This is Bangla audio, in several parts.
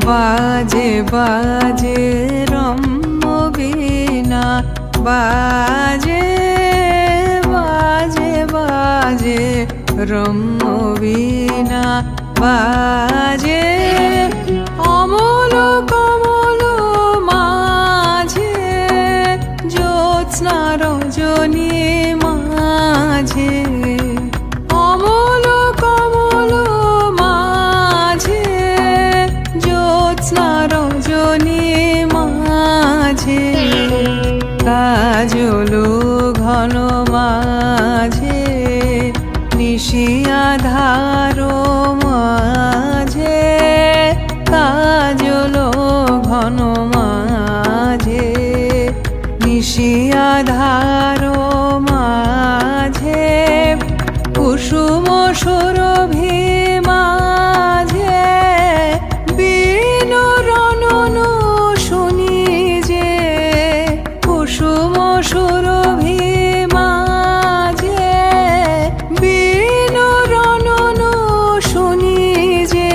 বাজে বাজে রম্য বীণা, বাজে বাজে বাজে রম্য বীণা, বাজে অমল কমল মাঝে, জ্যোৎস্না রজনী মাঝে, অমল কমল মাঝে, জ্যোৎস্না রজনী মাঝে, কাজল ঘন মাঝে, নিশি আধার মাঝে, কাজল ঘন মাঝে, নিশি আধার মাঝে, কুসুম সুরভি মাঝে, বীণু রণন শুনি যে, কুসুম সুরভি মাঝে, বীণু রণন শুনি যে,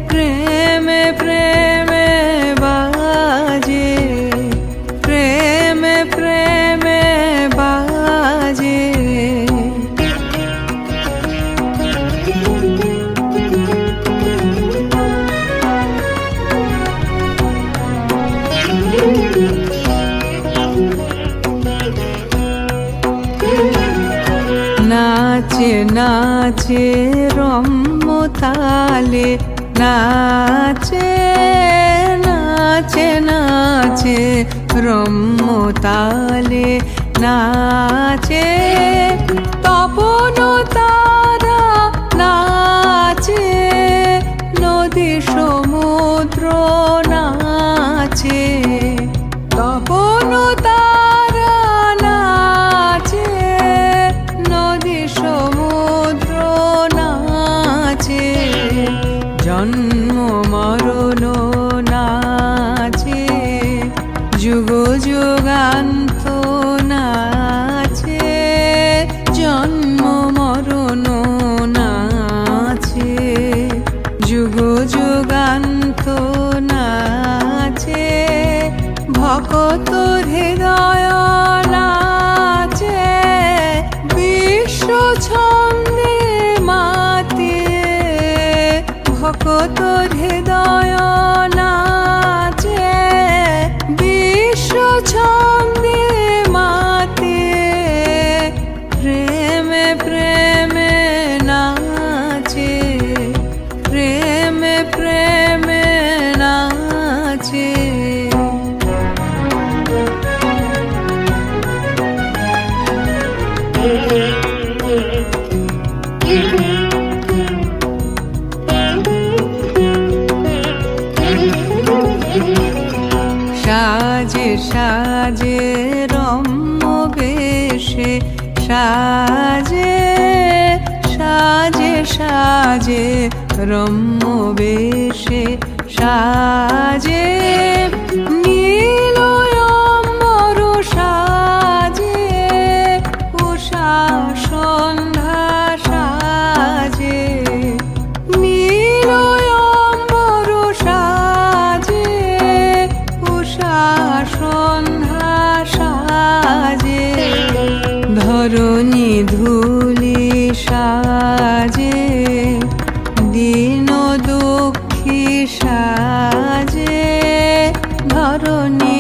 প্রেমে প্রেমে বাজে, প্রেমে প্রেমে বাজে। নাচে নাচে রম্য তালে, নাচে নাচে নাচে রম্য তালে, নাচে তপন তারা, নাচে নদী সমুদ্র, নাচে তপন তারা, নাচে নদী সমুদ্র, নাচে জন্ম মরণ, নাচে যুগ যুগান্ত, নাচে জন্ম মরণ, নাচে যুগ যুগান্ত, নাচে ভকত হৃদয়, নাচে বিশ্ব ছন্দে মাতিয়ে, ভকত হৃদয় নাচে বিশ্ব ছন্দে মাতিয়ে, প্রেমে প্রেমে নাচে, প্রেমে প্রেমে নাচে। সাজে সাজে রম্য বেশে, সাজে সাজে সাজে রম্য বেশে, সাজে নীল অম্বর, সাজে উষা সন্ধ্যা, সাজে নীল অম্বর, সাজে উষা সন্ধ্যা, সাজে ধরণী ধূলি, সাজে দীন দুঃখী, সাজে ধরণী